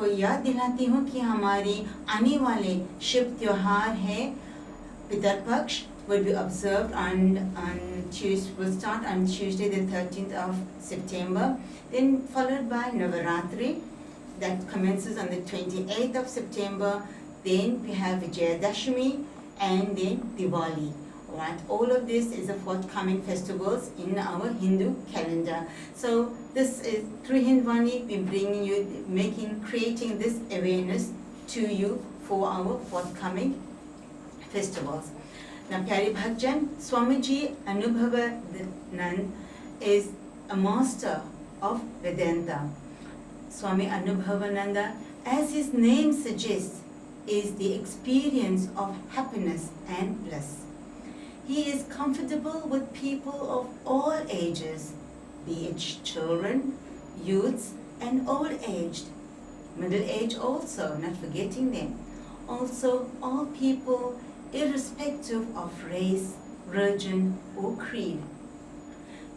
आपको याद दिलाती हूँ कि हमारी आने वाले शिव त्योहार है Pitrupaksha will be observed will start on Tuesday the 13th of September, then followed by Navaratri that commences on the 28th of September, then we have Vijayadashmi and then Diwali. Right, all of this is the forthcoming festivals in our Hindu calendar. So this is through Hindwani, we're bringing you, creating this awareness to you for our forthcoming festivals. Now, Pyari Bhakjan, Swamiji Anubhavananda is a master of Vedanta. Swami Anubhavananda, as his name suggests, is the experience of happiness and bliss. He is comfortable with people of all ages, be it children, youths, and old-aged, middle-aged also, not forgetting them. Also, all people, irrespective of race, religion, or creed.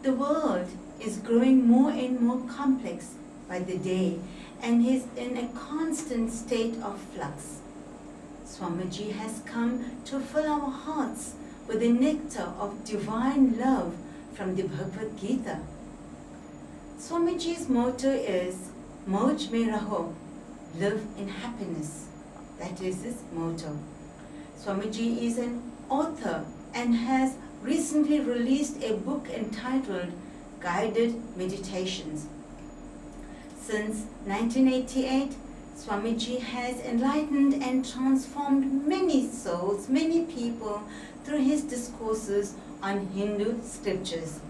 The world is growing more and more complex by the day and is in a constant state of flux. Swamiji has come to fill our hearts with the nectar of divine love from the Bhagavad Gita. Swamiji's motto is, Mauj mein raho, live in happiness. That is his motto. Swamiji is an author and has recently released a book entitled Guided Meditations. Since 1988, Swamiji has enlightened and transformed many souls, many people through his discourses on Hindu scriptures.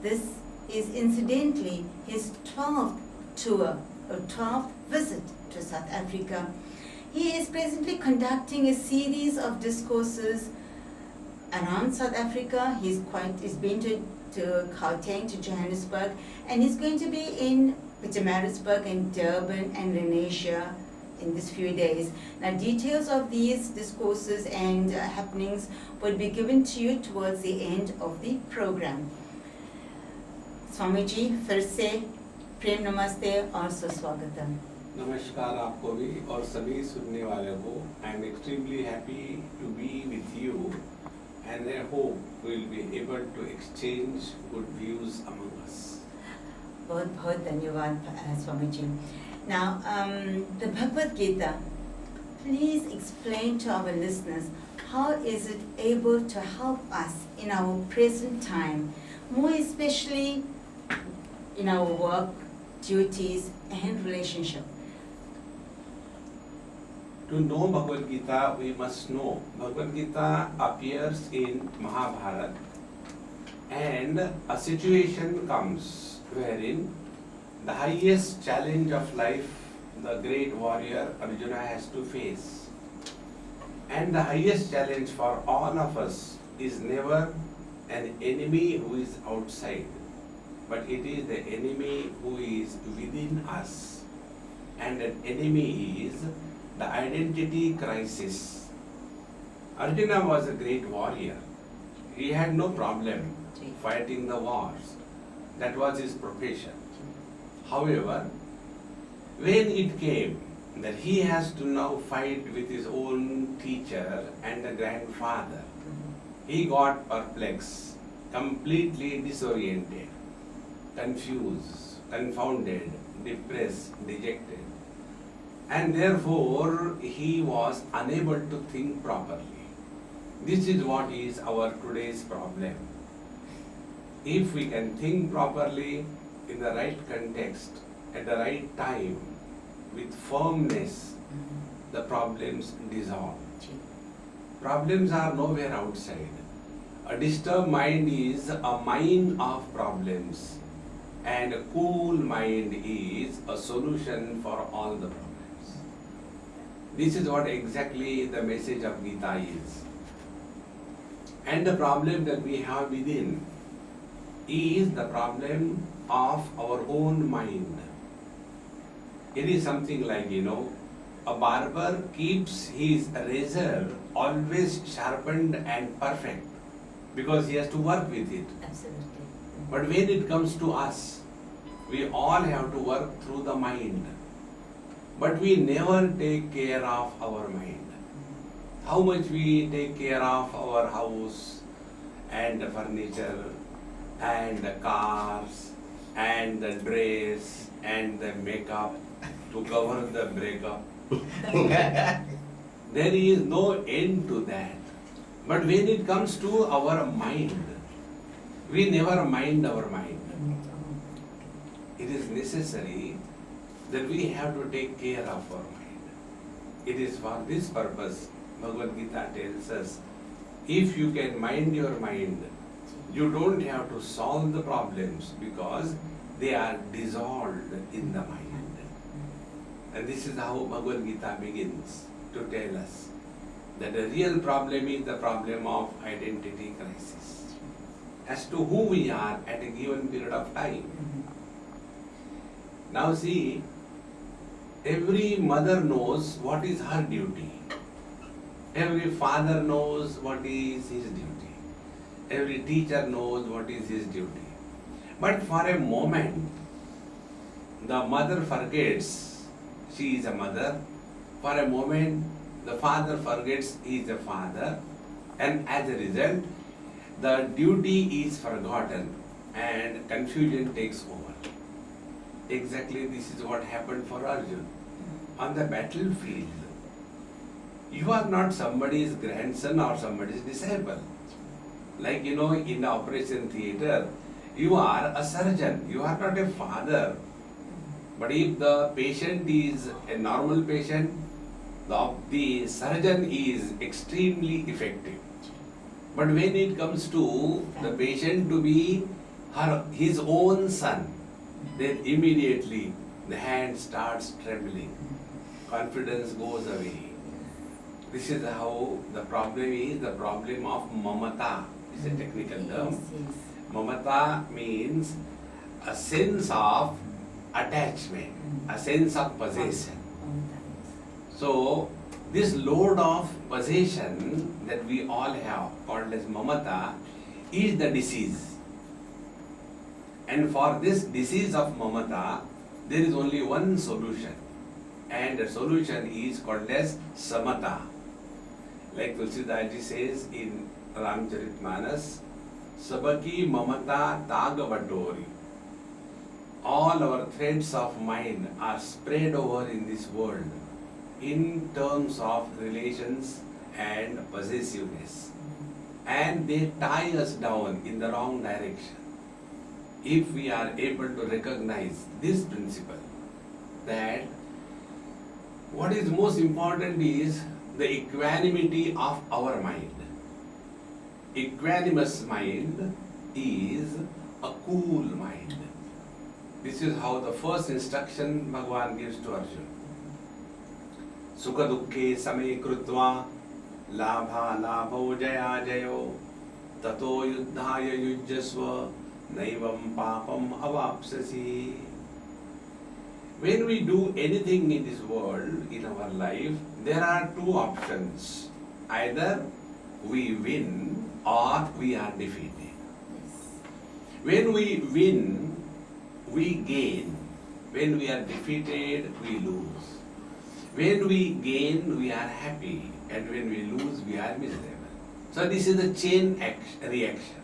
This is incidentally his 12th tour or 12th visit to South Africa. He is presently conducting a series of discourses around South Africa. He's been to Gauteng, to Johannesburg, and he's going to be in Pietermaritzburg and Durban and Lenasia in these few days. Now, details of these discourses and happenings will be given to you towards the end of the program. Swamiji, फिर से प्रेम नमस्ते और सुस्वागतम. नमस्कार आपको भी और सभी सुनने वाले को. I am extremely happy to be with you and I hope we will be able to exchange good views among us. बहुत बहुत धन्यवाद Swamiji. Now, the Bhagavad Gita, please explain to our listeners how is it able to help us in our present time, more especially in our work, duties, and relationship. To know Bhagavad Gita, we must know Bhagavad Gita appears in Mahabharata, and a situation comes wherein the highest challenge of life the great warrior Arjuna has to face. And the highest challenge for all of us is never an enemy who is outside, but it is the enemy who is within us. And that enemy is the identity crisis. Arjuna was a great warrior. He had no problem fighting the wars. That was his profession. However, when it came that he has to now fight with his own teacher and the grandfather, he got perplexed, completely disoriented, confused, confounded, depressed, dejected. And therefore, he was unable to think properly. This is what is our today's problem. If we can think properly in the right context, at the right time, with firmness, the problems dissolve. Problems are nowhere outside. A disturbed mind is a mine of problems, and a cool mind is a solution for all the problems. This is what exactly the message of Gita is. And the problem that we have within is the problem of our own mind. It is something like, a barber keeps his razor always sharpened and perfect because he has to work with it. Absolutely. But when it comes to us, we all have to work through the mind. but we never take care of our mind. How much we take care of our house and the furniture and the cars and the dress and the makeup to cover the breakup. There is no end to that. But when it comes to our mind, we never mind our mind. It is necessary that we have to take care of our mind. It is for this purpose Bhagavad Gita tells us, if you can mind your mind, you don't have to solve the problems because they are dissolved in the mind. And this is how Bhagavad Gita begins to tell us that the real problem is the problem of identity crisis. As to who we are at a given period of time. Now see, every mother knows what is her duty. Every father knows what is his duty. Every teacher knows what is his duty. But for a moment, the mother forgets she is a mother. For a moment, the father forgets he is a father. And as a result, the duty is forgotten and confusion takes over. Exactly this is what happened for Arjuna. On the battlefield, you are not somebody's grandson or somebody's disciple. Like in the operation theater, you are a surgeon, you are not a father. But if the patient is a normal patient, the surgeon is extremely effective. But when it comes to the patient to be his own son, then immediately the hand starts trembling. Confidence goes away. This is how the problem is, the problem of mamata. It's a technical term. Mamata means a sense of attachment, a sense of possession. So, this load of possession that we all have, called as mamata, is the disease. And for this disease of mamata, there is only one solution. And the solution is called as samata. Like Tulsidas ji says in Ramcharitmanas, Sabaki mamata tagavatori. All our threads of mind are spread over in this world in terms of relations and possessiveness. And they tie us down in the wrong direction. If we are able to recognize this principle, that what is most important is the equanimity of our mind. Equanimous mind is a cool mind. This is how the first instruction Bhagavan gives to Arjuna. Sukha dukkhe same krutva labha labho jaya jayo tato yuddhaya yujjasva naivam papam avapsasi. When we do anything in this world, in our life, there are two options. Either we win or we are defeated. When we win, we gain. When we are defeated, we lose. When we gain, we are happy. And when we lose, we are miserable. So this is the chain reaction.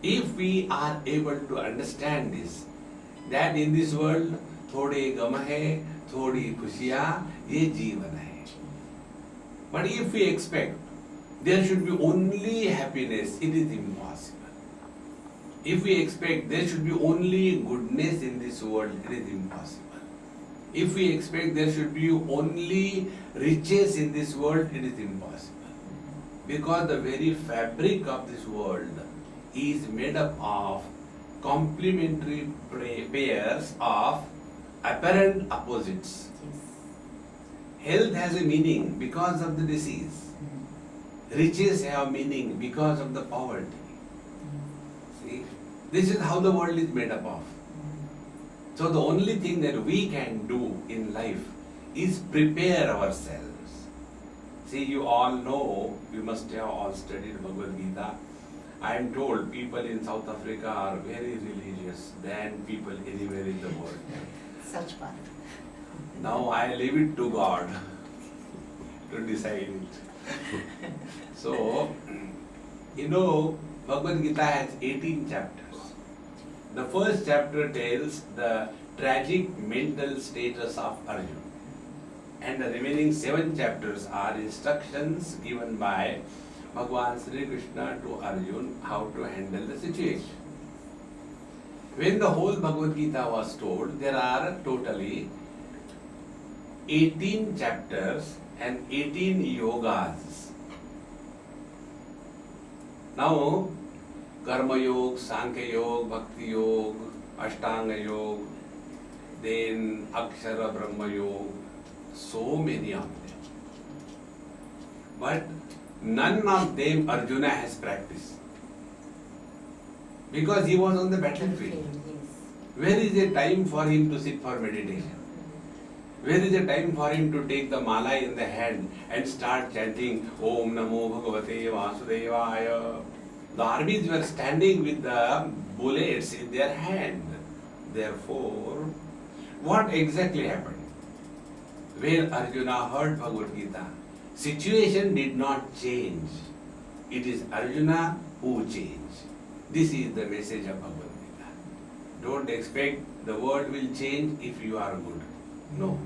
If we are able to understand this, that in this world, थोड़े गम है, थोड़ी खुशियाँ, ये जीवन है. But if we expect there should be only happiness, it is impossible. If we expect there should be only goodness in this world, it is impossible. If we expect there should be only riches in this world, it is impossible. Because the very fabric of this world is made up of complementary pairs of apparent opposites. Health has a meaning because of the disease. Riches have meaning because of the poverty. See, this is how the world is made up of. So the only thing that we can do in life is prepare ourselves. See, you all know, you must have all studied Bhagavad Gita. I am told people in South Africa are very religious than people anywhere in the world. Such part. Now I leave it to God to decide it. So, Bhagavad Gita has 18 chapters. The first chapter tells the tragic mental status of Arjuna. And the remaining 7 chapters are instructions given by Bhagavan Sri Krishna to Arjuna how to handle the situation. When the whole Bhagavad Gita was told, there are totally 18 chapters and 18 yogas. Now, Karma Yoga, Sankhya Yoga, Bhakti Yoga, Ashtanga Yoga, then Akshara Brahma Yoga, so many of them. But none of them Arjuna has practiced. Because he was on the battlefield. Where is the time for him to sit for meditation? Where is the time for him to take the mala in the hand and start chanting Om Namo Bhagavate Vasudevaya? The armies were standing with the bullets in their hand. Therefore, what exactly happened? When Arjuna heard Bhagavad Gita, situation did not change. It is Arjuna who changed. This is the message of Bhagavad Gita. Don't expect the world will change if you are good. No.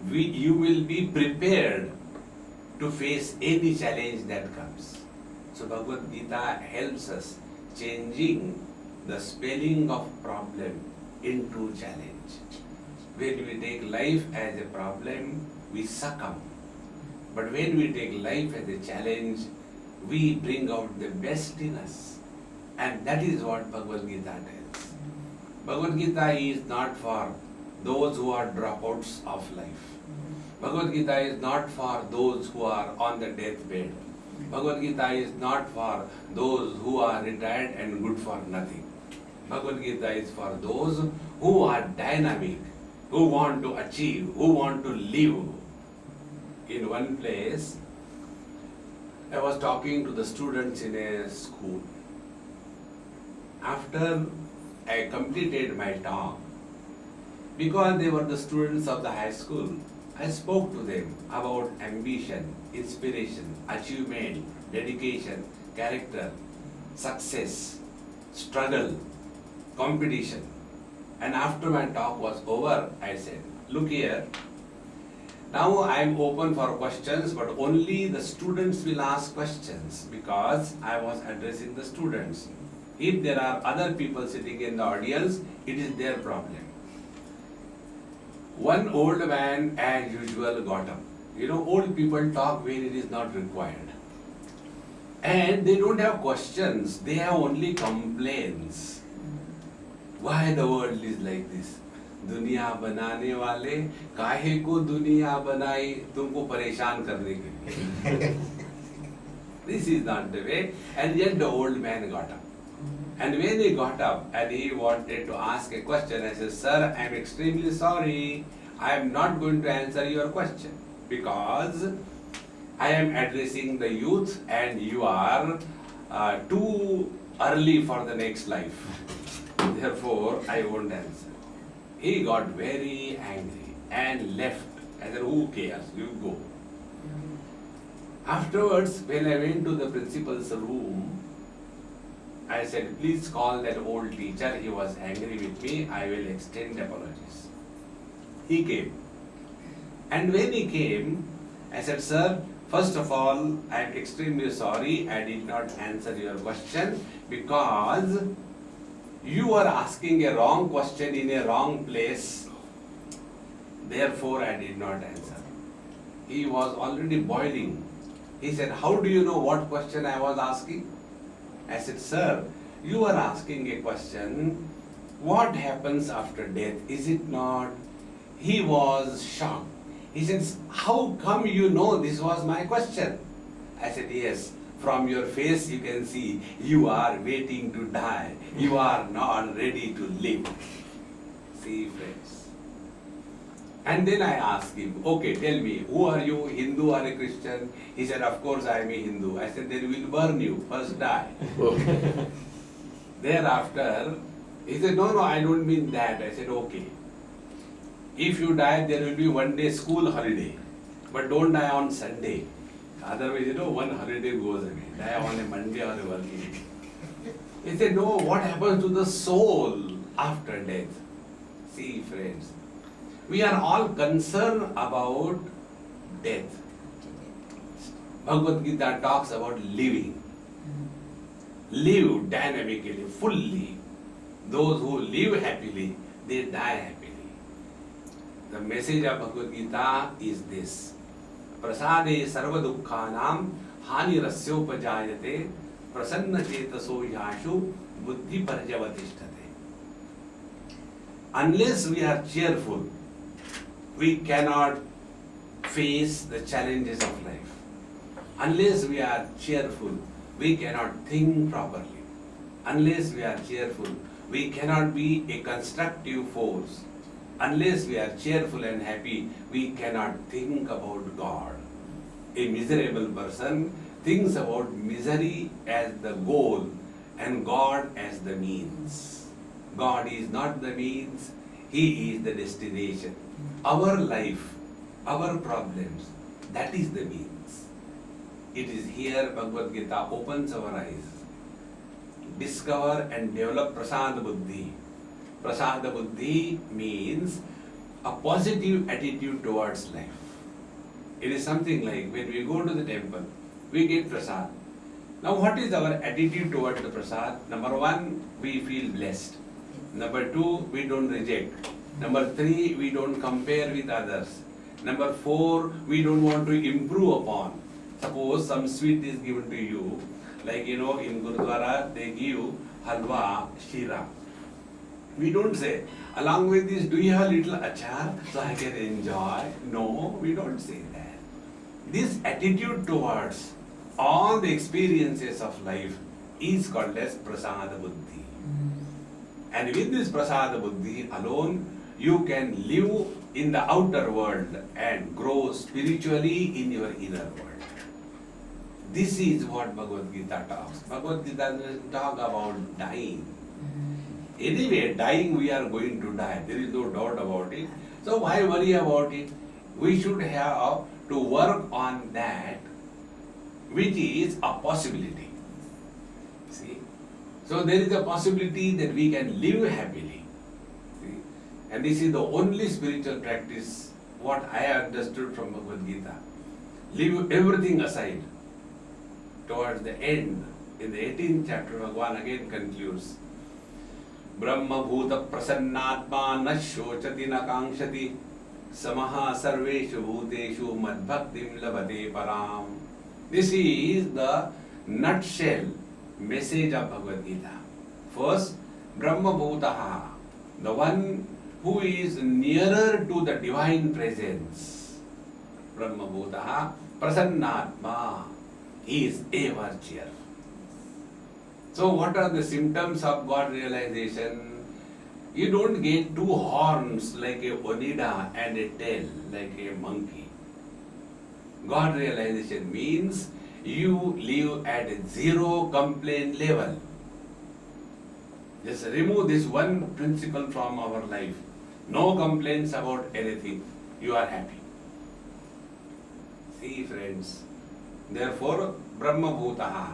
You will be prepared to face any challenge that comes. So Bhagavad Gita helps us changing the spelling of problem into challenge. When we take life as a problem, we succumb. But when we take life as a challenge, we bring out the best in us. And that is what Bhagavad Gita tells. Bhagavad Gita is not for those who are dropouts of life. Bhagavad Gita is not for those who are on the deathbed. Bhagavad Gita is not for those who are retired and good for nothing. Bhagavad Gita is for those who are dynamic, who want to achieve, who want to live. In one place, I was talking to the students in a school. After I completed my talk, because they were the students of the high school, I spoke to them about ambition, inspiration, achievement, dedication, character, success, struggle, competition. And after my talk was over, I said, look here, now I am open for questions, but only the students will ask questions because I was addressing the students. If there are other people sitting in the audience, it is their problem. One old man, as usual, got up. Old people talk when it is not required. And they don't have questions, they have only complaints. Why the world is like this? दुनिया बनाने वाले काहे को दुनिया बनाई तुमको परेशान करने के लिए. This is not the way. And yet the old man got up. And when he got up and he wanted to ask a question, I said, sir, I am extremely sorry. I am not going to answer your question because I am addressing the youth and you are too early for the next life. Therefore, I won't answer. He got very angry and left. I said, who cares? You go. Afterwards, when I went to the principal's room, I said, please call that old teacher. He was angry with me. I will extend apologies. He came. And when he came, I said, sir, first of all, I am extremely sorry. I did not answer your question because you are asking a wrong question in a wrong place. Therefore, I did not answer. He was already boiling. He said, how do you know what question I was asking? I said, sir, you are asking a question, what happens after death? Is it not? He was shocked. He said, how come you know this was my question? I said, yes, from your face you can see you are waiting to die. You are not ready to live. See, friends. And then I asked him, okay, tell me, who are you, Hindu or a Christian? He said, of course I am a Hindu. I said, then we will burn you, first die. Thereafter, he said, no, I don't mean that. I said, okay. If you die, there will be 1 day school holiday. But don't die on Sunday. Otherwise, one holiday goes away. Die on a Monday or a working day. He said, no, what happens to the soul after death? See, friends, we are all concerned about death. Bhagavad Gita talks about living. Live dynamically, fully. Those who live happily, they die happily. The message of Bhagavad Gita is this. Prasade sarva dukkhanam hanirasyoupajayate prasanna chetaso yashu buddhi parjavatisthate. Unless we are cheerful, we cannot face the challenges of life. Unless we are cheerful, we cannot think properly. Unless we are cheerful, we cannot be a constructive force. Unless we are cheerful and happy, we cannot think about God. A miserable person thinks about misery as the goal and God as the means. God is not the means, He is the destination. Our life, our problems, that is the means. It is here Bhagavad Gita opens our eyes. Discover and develop prasada buddhi. Prasada buddhi means a positive attitude towards life. It is something like when we go to the temple, we get prasad. Now what is our attitude towards the prasad? Number one, we feel blessed. Number two, we don't reject. Number three, we don't compare with others. Number four, we don't want to improve upon. Suppose some sweet is given to you, like in Gurudwara they give halwa, shira. We don't say, along with this, do you have a little achar so I can enjoy? No, we don't say that. This attitude towards all the experiences of life is called as prasada buddhi. And with this prasada buddhi alone, you can live in the outer world and grow spiritually in your inner world. This is what Bhagavad Gita talks. Bhagavad Gita doesn't talk about dying. Anyway, dying we are going to die. There is no doubt about it. So why worry about it? We should have to work on that which is a possibility. See? So there is a possibility that we can live happily. See? And this is the only spiritual practice what I understood from Bhagavad Gita. Leave everything aside. Towards the end, in the 18th chapter, Bhagavan again concludes, Brahma bhuta prasannatma na shochati na kankshati samaha sarveshu bhuteshu madbhaktim labhate param. This is the nutshell message of Bhagavad Gita. First, Brahma bhutaha, the one who is nearer to the divine presence. Brahma bhutaha prasannatma. He is ever cheerful. So what are the symptoms of God realization? You don't get two horns like a Onida and a tail like a monkey. God realization means you live at a zero complaint level. Just remove this one principle from our life. No complaints about anything. You are happy. See, friends. Therefore, Brahma Bhutaha.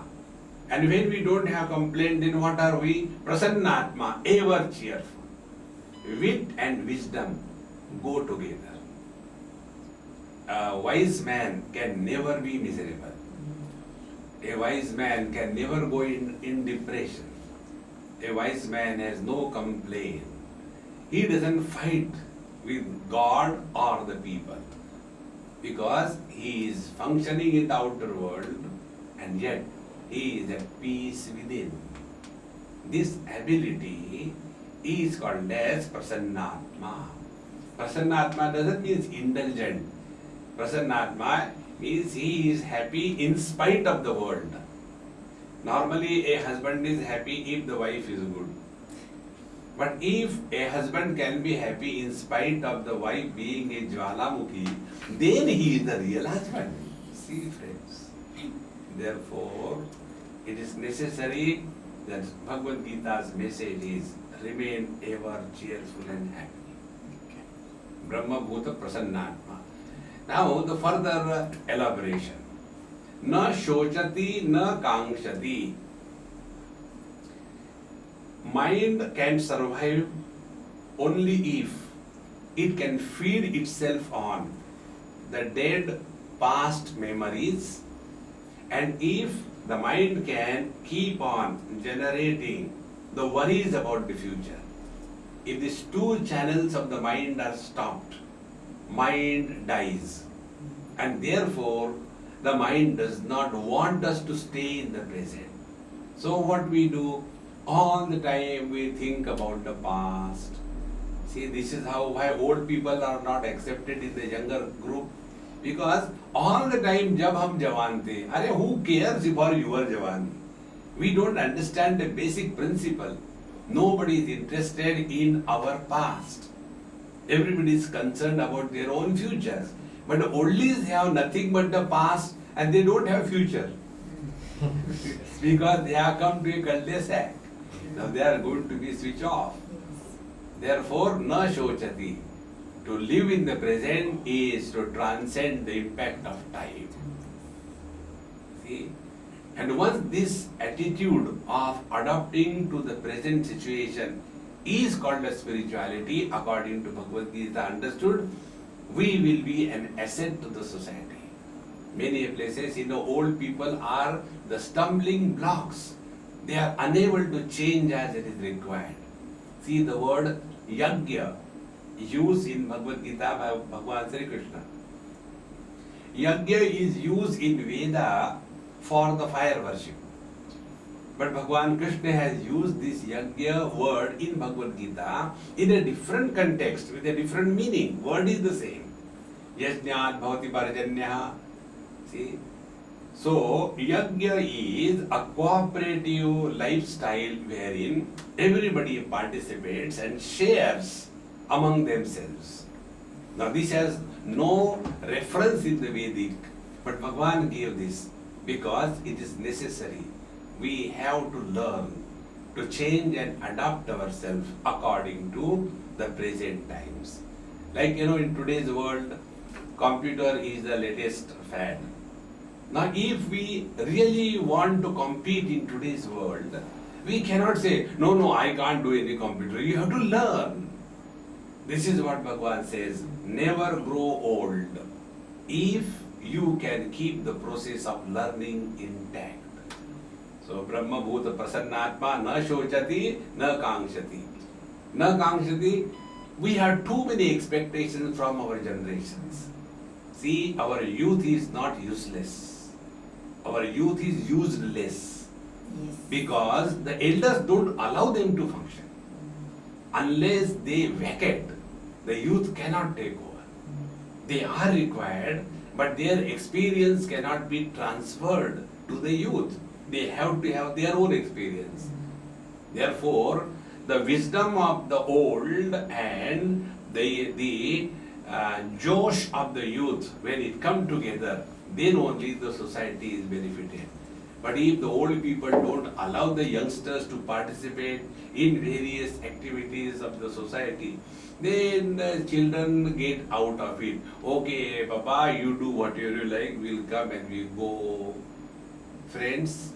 And when we don't have complaint, then what are we? Prasannatma, ever cheerful. Wit and wisdom go together. A wise man can never be miserable. A wise man can never go in depression. A wise man has no complaint. He doesn't fight with God or the people. Because he is functioning in the outer world and yet he is at peace within. This ability is called as Prasannatma. Prasannatma doesn't mean indulgent. Prasannatma means he is happy in spite of the world. Normally a husband is happy if the wife is good. But if a husband can be happy in spite of the wife being a Jwalamukhi, then he is the real husband. See, friends. Therefore, it is necessary that Bhagavad Gita's message is remain ever cheerful and happy. Brahma Bhuta Prasannatma. Now the further elaboration. Na shochati na kangshati. Mind can survive only if it can feed itself on the dead past memories, and if the mind can keep on generating the worries about the future. If these two channels of the mind are stopped, mind dies. And therefore, the mind does not want us to stay in the present. So what we do? All the time we think about the past. See, this is why old people are not accepted in the younger group. Because all the time, jab hum jawan the, who cares for your jawan? We don't understand the basic principle. Nobody is interested in our past. Everybody is concerned about their own futures. But the oldies have nothing but the past and they don't have future. Because they have come to a cul-de-sac. Now they are going to be switched off. Therefore, na shochati. To live in the present is to transcend the impact of time. See? And once this attitude of adapting to the present situation is called as spirituality, according to Bhagavad Gita understood, we will be an asset to the society. Many places, old people are the stumbling blocks. They are unable to change as it is required. See the word yajna used in Bhagavad Gita by Bhagavan Sri Krishna. Yajna is used in Veda for the fire worship. But Bhagavan Krishna has used this yajna word in Bhagavad Gita in a different context with a different meaning. Word is the same. Yajnat bhavati parajanyah. See? So, yajna is a cooperative lifestyle wherein everybody participates and shares among themselves. Now, this has no reference in the Vedic, but Bhagavan gave this because it is necessary. We have to learn to change and adapt ourselves according to the present times. Like, in today's world, computer is the latest fad. Now, if we really want to compete in today's world, we cannot say, no, I can't do any computer. You have to learn. This is what Bhagavan says, never grow old if you can keep the process of learning intact. So, Brahma Bhuta Prasannatma na shochati na kangshati. Na kangshati, we have too many expectations from our generations. See, our youth is not useless. Our youth is useless. Yes. Because the elders don't allow them to function. Unless they vacate, the youth cannot take over. They are required, but their experience cannot be transferred to the youth. They have to have their own experience. Therefore, the wisdom of the old and the josh of the youth, when it come together, then only the society is benefited. But if the old people don't allow the youngsters to participate in various activities of the society, then the children get out of it. Okay, Papa, you do whatever you like, we'll come and we'll go. Friends,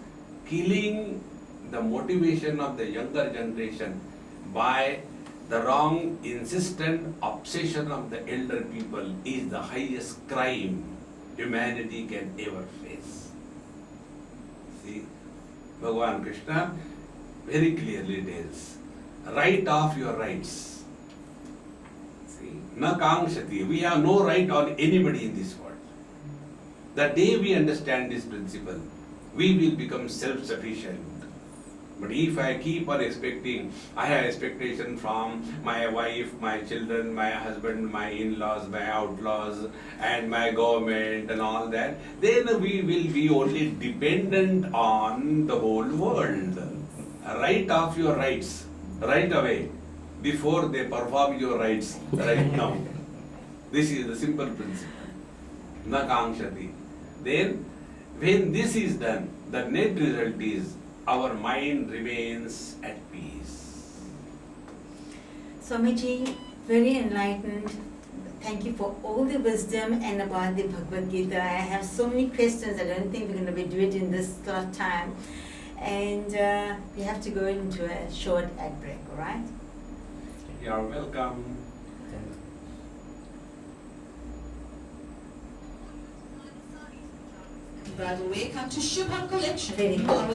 killing the motivation of the younger generation by the wrong, insistent obsession of the elder people is the highest crime humanity can ever face. See, Bhagavan Krishna very clearly tells, write off your rights. See, na kangshati, we have no right on anybody in this world. The day we understand this principle, we will become self-sufficient. But if I keep on expecting, I have expectation from my wife, my children, my husband, my in-laws, my outlaws, and my government and all that, then we will be only dependent on the whole world. Write off your rights right away before they perform your rights right now. This is the simple principle. Na kangshati. Then, when this is done, the net result is our mind remains at peace. Swamiji, very enlightened. thank you for all the wisdom and about the Bhagavad Gita. I have so many questions. I don't think we're going to be doing it in this short time. And we have to go into a short ad break, all right? You're welcome. By the way, come to Shubha Collection. Very good.